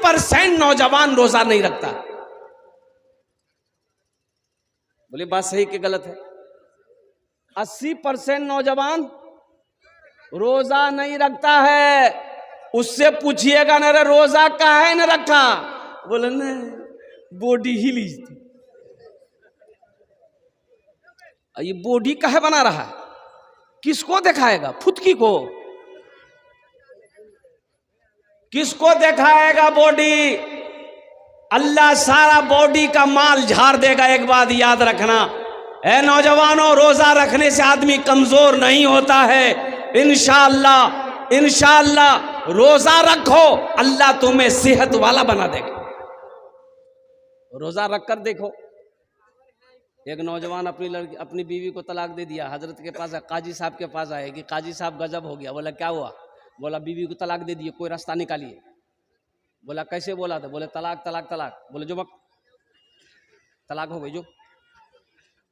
80% नौजवान रोजा नहीं रखता। बोले बात सही कि गलत है? 80% नौजवान रोजा नहीं रखता है। उससे पूछिएगा ना, रे रोजा काहे न रखा? बोले न बॉडी हिली थी। ये बॉडी काहे बना रहा है? किसको दिखाएगा? फुतकी को? किसको दिखाएगा बॉडी? अल्लाह सारा बॉडी का माल झाड़ देगा। एक बात याद रखना, ए नौजवानों, रोजा रखने से आदमी कमजोर नहीं होता है। इंशाअल्लाह इंशाअल्लाह रोजा रखो, अल्लाह तुम्हें सेहत वाला बना देगा। रोजा रख कर देखो। एक नौजवान अपनी बीवी को तलाक दे दिया। हजरत के पास, काजी साहब के पास आए कि काजी साहब गजब हो गया। बोला क्या हुआ? बोला बीवी को तलाक दे दिए, कोई रास्ता निकालिए। बोला कैसे? बोला था। बोले तलाक तलाक तलाक। बोले जो तलाक हो गई जो।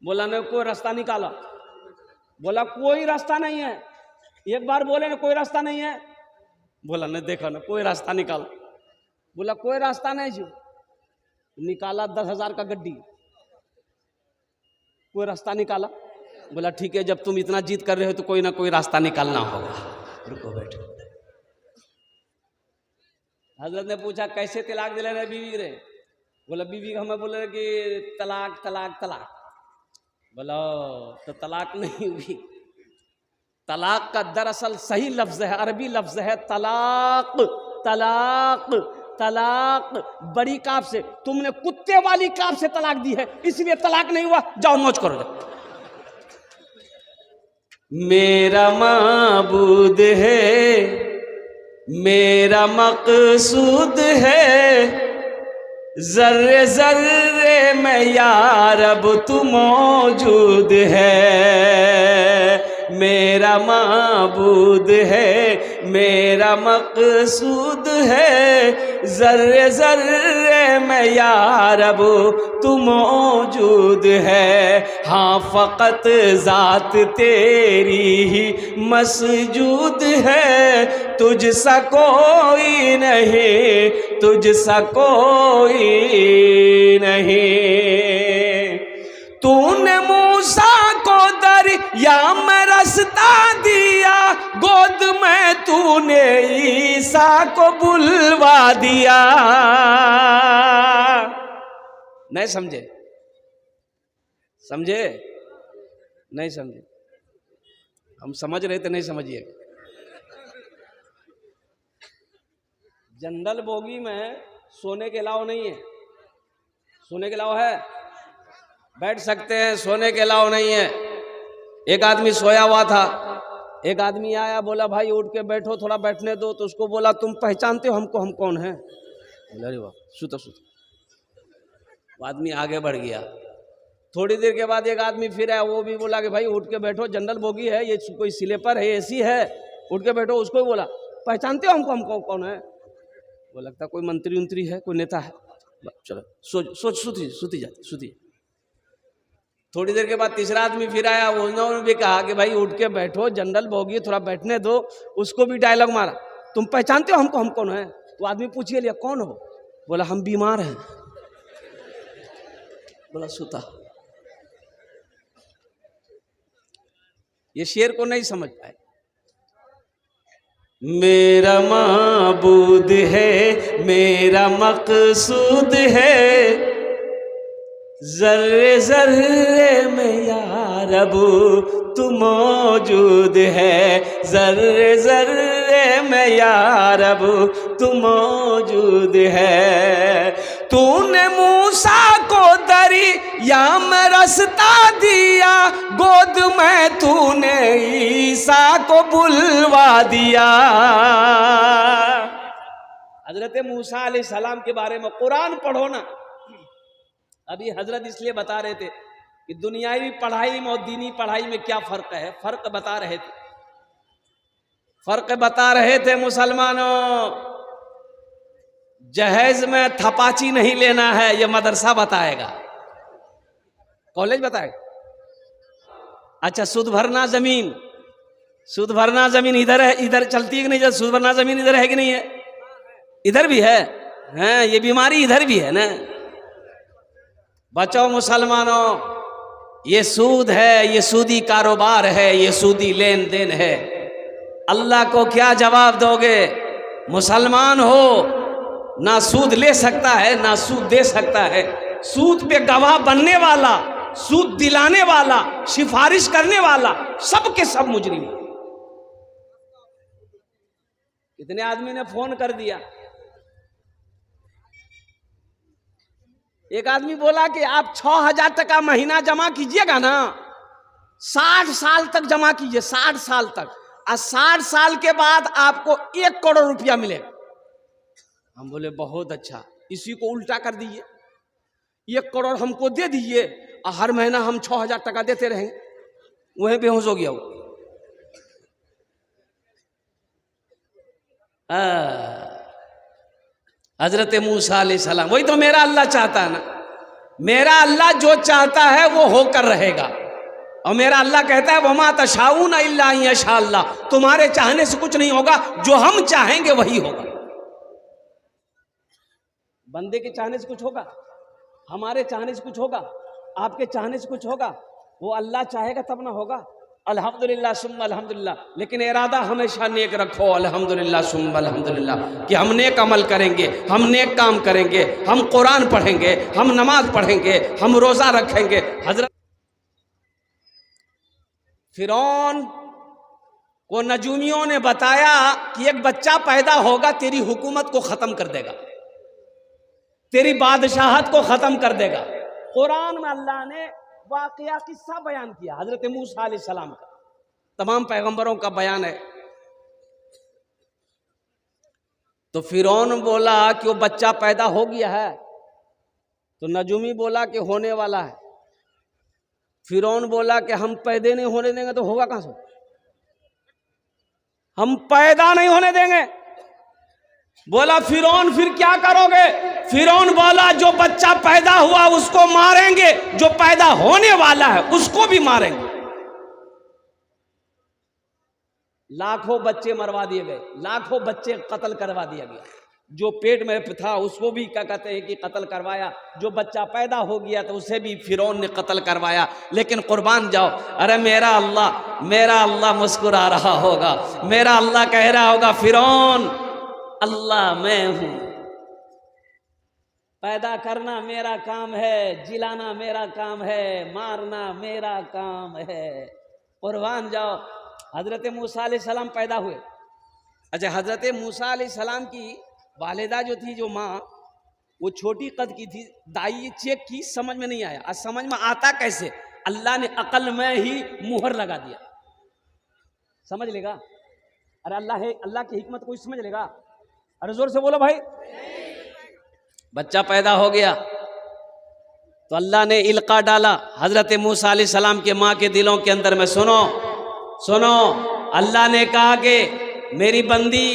बोला नहीं, कोई रास्ता निकाला। बोला कोई रास्ता नहीं है। एक बार बोले ना कोई रास्ता नहीं है। बोला नहीं, देखा ना कोई रास्ता निकाला। बोला कोई रास्ता नहीं जो। निकाला 10,000 का गड्डी, कोई रास्ता निकाला। बोला ठीक है, जब तुम इतना जिद कर रहे हो तो कोई ना कोई रास्ता निकालना होगा। रुको बैठो। हजरत ने पूछा कैसे तलाक दिले रहे बीवी रे? बोला बीवी हमें बोले कि तलाक तलाक तलाक। बोला तो तलाक नहीं हुई। तलाक का दरअसल सही लफ्ज है, अरबी लफ्ज है तलाक। तलाक तलाक बड़ी काफ से, तुमने कुत्ते वाली काफ से तलाक दी है, इसलिए तलाक नहीं हुआ। जाओ मौज करो। जाओ। मेरा माबूद है, मेरा मकसूद है, जर्रे जर्रे में या रब तू मौजूद है। मेरा माबूद है, मेरा मकसूद है, जर्रे जर्रे में या रब तू मौजूद है। हाँ फ़कत ज़ात तेरी ही मसजूद है, तुझ सा कोई नहीं, तुझ सा कोई नहीं। तूने मूसा को दरिया में रास्ता दिया, गोद में तूने ईसा को बुलवा दिया। नहीं समझे? समझे? नहीं समझे? हम समझ रहे थे, नहीं समझिए। जनरल बोगी में सोने के अलावा नहीं है। सोने के अलावा है, बैठ सकते हैं, सोने के अलावा नहीं है। एक आदमी सोया हुआ था, एक आदमी आया, बोला भाई उठ के बैठो, थोड़ा बैठने दो। तो उसको बोला तुम पहचानते हो हमको, हम कौन हैं? बोला अरे वाह, सुतो सुतो। वो आदमी आगे बढ़ गया। थोड़ी देर के बाद एक आदमी फिर आया, वो भी बोला कि भाई उठ के बैठो, जनरल बोगी है, ये कोई स्लीपर है, एसी है, उठ के बैठो। उसको भी बोला पहचानते हो हमको, हमको कौन है? वो लगता कोई मंत्री उंत्री है, कोई नेता है। चलो सोच सुती जाती। थोड़ी देर के बाद तीसरा आदमी फिर आया, उन्होंने भी कहा कि भाई उठ के बैठो, जनरल बोगी, थोड़ा बैठने दो। उसको भी डायलॉग मारा, तुम पहचानते हो हमको, हम कौन है? तो आदमी पूछिए लिया कौन हो? बोला हम बीमार हैं। बोला सुता। ये शेर को नहीं समझ पाए। मेरा माबूद है, मेरा मकसूद है, जर्रे जर्रे में या रब तू मौजूद है, जर्रे जर्रे में या रब तू मौजूद है। तूने मूसा को दरिया में रास्ता दिया, गोद में तूने ईसा को बुलवा दिया। हजरत मूसा अलैहिस्सलाम के बारे में कुरान पढ़ो ना। अभी हजरत इसलिए बता रहे थे कि दुनियावी पढ़ाई में और दीनी पढ़ाई में क्या फर्क है। फर्क बता रहे थे, फर्क बता रहे थे मुसलमानों। जहेज में थपाची नहीं लेना है, यह मदरसा बताएगा, कॉलेज बताएगा। अच्छा सूद भरना जमीन, सूद भरना जमीन इधर है, इधर चलती है कि नहीं? सूद भरना जमीन इधर है कि नहीं है? इधर भी है। हैं, ये बीमारी इधर भी है ना। बचाओ मुसलमानों, ये सूद है, ये सूदी कारोबार है, ये सूदी लेन देन है। अल्लाह को क्या जवाब दोगे? मुसलमान हो, ना सूद ले सकता है ना सूद दे सकता है। सूद पे गवाह बनने वाला, सूद दिलाने वाला, सिफारिश करने वाला, सब के सब मुजरिम। कितने आदमी ने फोन कर दिया। एक आदमी बोला कि आप 6,000 टका महीना जमा कीजिएगा ना, 60 साल तक जमा कीजिए, 60 साल तक, और 60 साल के बाद आपको 1 करोड़ रुपया मिलेगा। हम बोले बहुत अच्छा, इसी को उल्टा कर दीजिए, 1 करोड़ हमको दे दीजिए और हर महीना हम 6,000 टका देते रहेंगे। वही बेहोश हो गया वो। हजरत मूसा अलैहिस्सलाम, वही तो मेरा अल्लाह चाहता है ना। मेरा अल्लाह जो चाहता है वो होकर रहेगा, और मेरा अल्लाह कहता है वमा तशाऊन इल्ला यशा अल्लाह, तुम्हारे चाहने से कुछ नहीं होगा, जो हम चाहेंगे वही होगा। बंदे के चाहने से कुछ होगा? हमारे चाहने से कुछ होगा? आपके चाहने से कुछ होगा? वो अल्लाह चाहेगा तब ना होगा। अल्हम्दुलिल्लाह सुम्मा अल्हम्दुलिल्लाह, लेकिन इरादा हमेशा नेक रखो, अल्हम्दुलिल्लाह सुम्मा अल्हम्दुलिल्लाह, कि हम नेक अमल करेंगे, हम नेक काम करेंगे, हम कुरान पढ़ेंगे, हम नमाज पढ़ेंगे, हम रोजा रखेंगे। हजरत फिरौन को नजूमियों ने बताया कि एक बच्चा पैदा होगा, तेरी हुकूमत को खत्म कर देगा, तेरी बादशाहत को खत्म कर देगा। कुरान में अल्लाह ने वाकया किस्सा बयान किया, हजरत मूसा अलैहिस्सलाम का, तमाम पैगंबरों का बयान है। तो फिरौन बोला कि वो बच्चा पैदा हो गया है, तो नजूमी बोला कि होने वाला है। फिरौन बोला कि हम पैदा नहीं होने देंगे, तो होगा कहां से? हम पैदा नहीं होने देंगे। बोला फिरौन फिर क्या करोगे? फिरौन बोला जो बच्चा पैदा हुआ उसको मारेंगे, जो पैदा होने वाला है उसको भी मारेंगे। लाखों बच्चे मरवा दिए गए, लाखों बच्चे कत्ल करवा दिया गया। जो पेट में था उसको भी क्या कहते हैं कि कत्ल करवाया, जो बच्चा पैदा हो गया तो उसे भी फिरौन ने कत्ल करवाया। लेकिन कुर्बान जाओ, अरे मेरा अल्लाह मुस्कुरा रहा होगा, मेरा अल्लाह कह रहा होगा फिरौन अल्लाह मैं हूं, पैदा करना मेरा काम है, जिलाना मेरा काम है, मारना मेरा काम है। कुर्बान जाओ। हजरत मूसा अलैहिस्सलाम पैदा हुए। अच्छा, हजरत मूसा अलैहिस्सलाम की वालिदा जो थी, जो माँ, वो छोटी कद की थी। दाई चेक की, समझ में नहीं आया। आज समझ में आता कैसे? अल्लाह ने अकल में ही मुहर लगा दिया। समझ लेगा? अरे अल्लाह की हिकमत कोई समझ लेगा? अरे जोर से बोलो भाई। बच्चा पैदा हो गया तो अल्लाह ने इल्का डाला हजरत मूसा अलैहिस्सलाम के माँ के दिलों के अंदर में। सुनो सुनो, अल्लाह ने कहा कि मेरी बंदी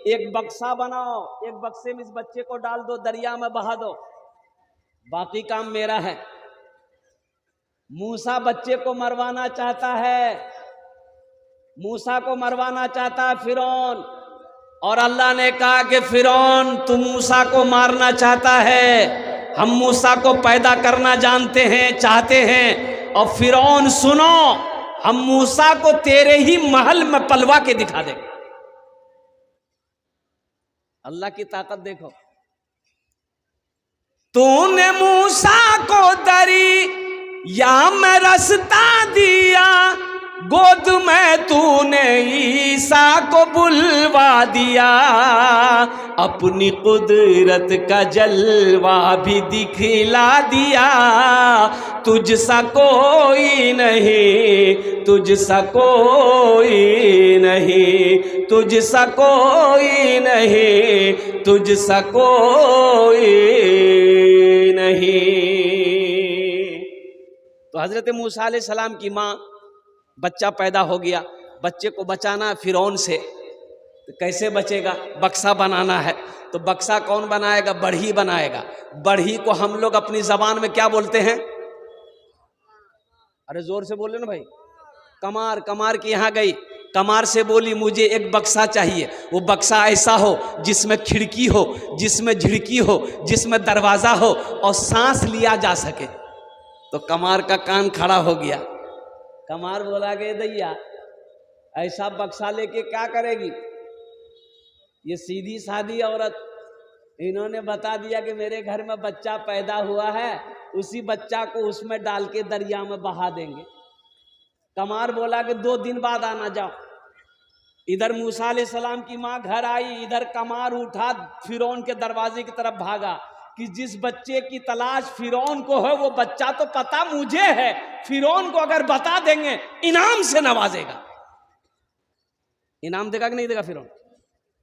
एक बक्सा बनाओ, एक बक्से में इस बच्चे को डाल दो, दरिया में बहा दो, बाकी काम मेरा है। मूसा बच्चे को मरवाना चाहता है, मूसा को मरवाना चाहता है फिरौन, और अल्लाह ने कहा कि फिरौन तू मूसा को मारना चाहता है, हम मूसा को पैदा करना जानते हैं, चाहते हैं। और फिरौन सुनो, हम मूसा को तेरे ही महल में पलवा के दिखा देंगे। अल्लाह की ताकत देखो। तूने मूसा को दरिया में रास्ता दिया, गोद में तूने ईसा को बुलवा दिया, अपनी कुदरत का जलवा भी दिखला दिया। तुझसा कोई नहीं, तुझसा कोई नहीं, तुझसा कोई नहीं, तुझसा कोई नहीं। तो हजरत मूसा अलैहिस्सलाम की माँ, बच्चा पैदा हो गया, बच्चे को बचाना फिरौन से, तो कैसे बचेगा? बक्सा बनाना है। तो बक्सा कौन बनाएगा? बढ़ी बनाएगा। बढ़ी को हम लोग अपनी जबान में क्या बोलते हैं? अरे जोर से बोले ना भाई। कमार। कमार की यहाँ गई, कमार से बोली मुझे एक बक्सा चाहिए, वो बक्सा ऐसा हो जिसमें खिड़की हो, जिसमें झिड़की हो, जिसमें दरवाज़ा हो और सांस लिया जा सके। तो कमार का कान खड़ा हो गया। कमार बोला कि दैया ऐसा बक्सा लेके क्या करेगी, ये सीधी सादी औरत। इन्होंने बता दिया कि मेरे घर में बच्चा पैदा हुआ है, उसी बच्चा को उसमें डाल के दरिया में बहा देंगे। कमार बोला कि 2 दिन बाद आना जाओ। इधर मूसा अलैहिस्सलाम की माँ घर आई, इधर कमार उठा फिरौन के दरवाजे की तरफ भागा कि जिस बच्चे की तलाश फिरौन को है वो बच्चा तो पता मुझे है, फिरौन को अगर बता देंगे इनाम से नवाजेगा। इनाम देगा कि नहीं देगा फिरौन?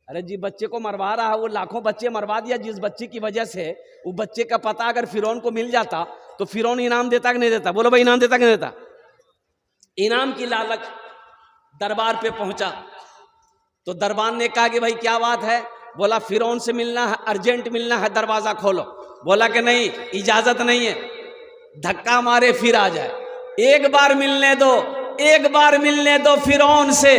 अरे जी बच्चे को मरवा रहा है, वो लाखों बच्चे मरवा दिया, जिस बच्चे की वजह से वो बच्चे का पता अगर फिरौन को मिल जाता तो फिरौन इनाम देता कि नहीं देता? बोलो भाई, इनाम देता कि नहीं देता? इनाम की लालच दरबार पे पहुंचा तो दरबार ने कहा कि भाई क्या बात है? बोला फिरौन से मिलना है, अर्जेंट मिलना है, दरवाजा खोलो। बोला कि नहीं, इजाजत नहीं है, धक्का मारे फिर आ जाए, एक बार मिलने दो, एक बार मिलने दो फिरौन से।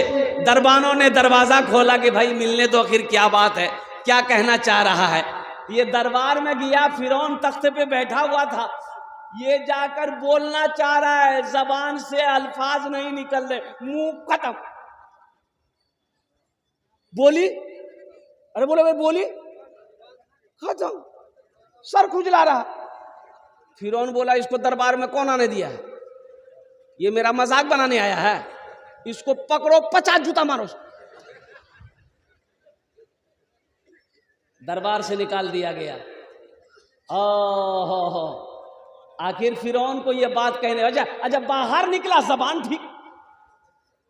दरबानों ने दरवाजा खोला कि भाई मिलने दो, आखिर क्या बात है, क्या कहना चाह रहा है। ये दरबार में गया, फिरौन तख्ते पे बैठा हुआ था, ये जाकर बोलना चाह रहा है, जबान से अल्फाज नहीं निकल रहे, मुंह खत्म। बोली, अरे बोलो भाई, बोली खत्म, सर खुजला रहा। फिरौन बोला इसको दरबार में कौन आने दिया है, ये मेरा मजाक बनाने आया है, इसको पकड़ो 50 जूता मारो। दरबार से निकाल दिया गया। ओहो, आखिर फिरौन को ये बात कहने अच्छा बाहर निकला जबान ठीक,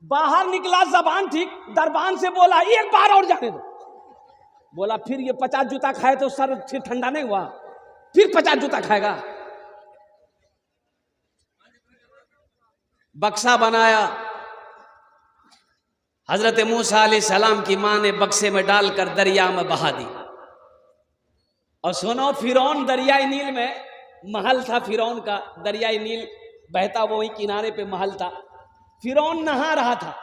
बाहर निकला जबान ठीक, दरबान से बोला एक बार और जाने दो। बोला फिर ये 50 जूता खाए तो सर फिर ठंडा नहीं हुआ, फिर 50 जूता खाएगा। बक्सा बनाया, हजरत मूसा अलैहिस्सलाम की मां ने बक्से में डालकर दरिया में बहा दी। और सुनो, फिरौन दरियाई नील में महल था, फिरौन का दरियाई नील बहता वही किनारे पे महल था। फिरौन नहा रहा था,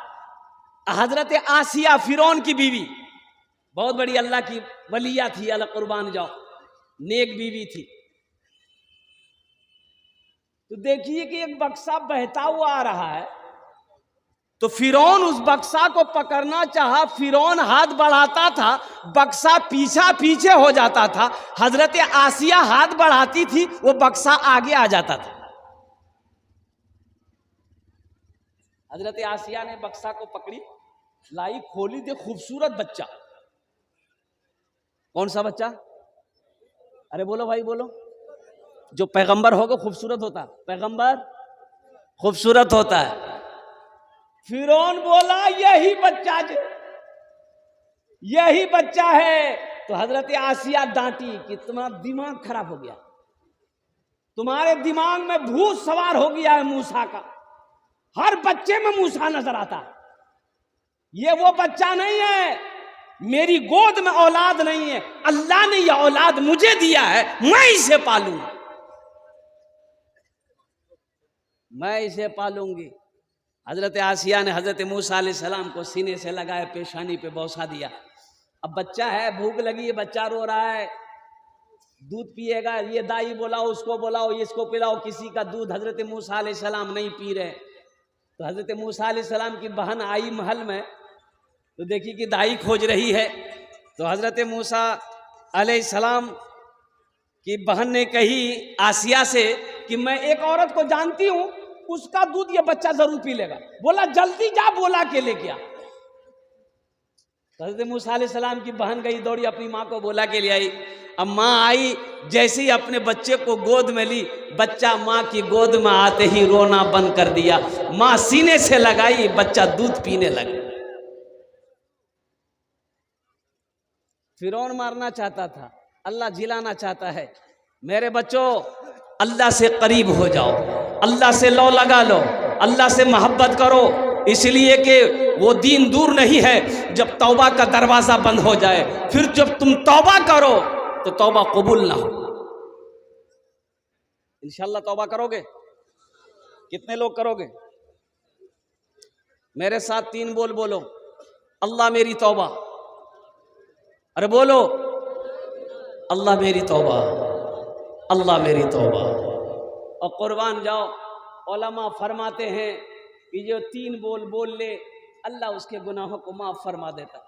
हजरत आसिया फिरौन की बीवी, बहुत बड़ी अल्लाह की वलिया थी, अल्लाह कुर्बान जाओ, नेक बीवी थी। तो देखिए कि एक बक्सा बहता हुआ आ रहा है, तो फिरौन उस बक्सा को पकड़ना चाहा, फिरौन हाथ बढ़ाता था, बक्सा पीछा पीछे हो जाता था। हजरत आसिया हाथ बढ़ाती थी, वो बक्सा आगे आ जाता था। हजरत आसिया ने बक्सा को पकड़ी, लाई, खोली, दे खूबसूरत बच्चा। कौन सा बच्चा? अरे बोलो भाई बोलो, जो पैगंबर होगा खूबसूरत होता, पैगंबर खूबसूरत होता है। फिरौन बोला यही बच्चा, यही बच्चा है। तो हजरत आसिया डांटी कि तुम्हारा दिमाग खराब हो गया, तुम्हारे दिमाग में भूत सवार हो गया है मूसा का, हर बच्चे में मूसा नजर आता, ये वो बच्चा नहीं है, मेरी गोद में औलाद नहीं है, अल्लाह ने यह औलाद मुझे दिया है, मैं इसे पालूंगा, मैं इसे पालूंगी। हजरत आसिया ने हजरत मूसा अलैहिस्सलाम को सीने से लगाया, पेशानी पे बौसा दिया। अब बच्चा है, भूख लगी है, बच्चा रो रहा है, दूध पिएगा, ये दाई बुलाओ, उसको बुलाओ, इसको पिलाओ, किसी का दूध हजरत मूसा अलैहिस्सलाम नहीं पी रहे। तो हजरत मूसा अलैहिस्सलाम की बहन आई महल में, तो देखी कि दाई खोज रही है। तो हजरत मूसा अलैहिस्सलाम की बहन ने कही आसिया से कि मैं एक औरत को जानती हूं, उसका दूध ये बच्चा जरूर पी लेगा। बोला जल्दी जा, बोला के लेके आ। हजरत मूसा अलैहिस्सलाम की बहन गई, दौड़ी अपनी माँ को बोला के ले आई। अब माँ आई, जैसे ही अपने बच्चे को गोद में ली, बच्चा माँ की गोद में आते ही रोना बंद कर दिया। माँ सीने से लगाई, बच्चा दूध पीने लगा। फिरौन मारना चाहता था, अल्लाह जिलाना चाहता है। मेरे बच्चों, अल्लाह से करीब हो जाओ, अल्लाह से लो लगा लो, अल्लाह से मोहब्बत करो, इसलिए कि वो दीन दूर नहीं है जब तौबा का दरवाज़ा बंद हो जाए। फिर जब तुम तौबा करो तो तौबा कबूल ना हो। इंशाअल्लाह तौबा करोगे? कितने लोग करोगे? मेरे साथ 3 बोल बोलो, अल्लाह मेरी तौबा। अरे बोलो, अल्लाह मेरी तौबा, अल्लाह मेरी तौबा। और कुर्बान जाओ, उलमा फरमाते हैं कि जो 3 बोल बोल ले, अल्लाह उसके गुनाहों को माफ फरमा देता।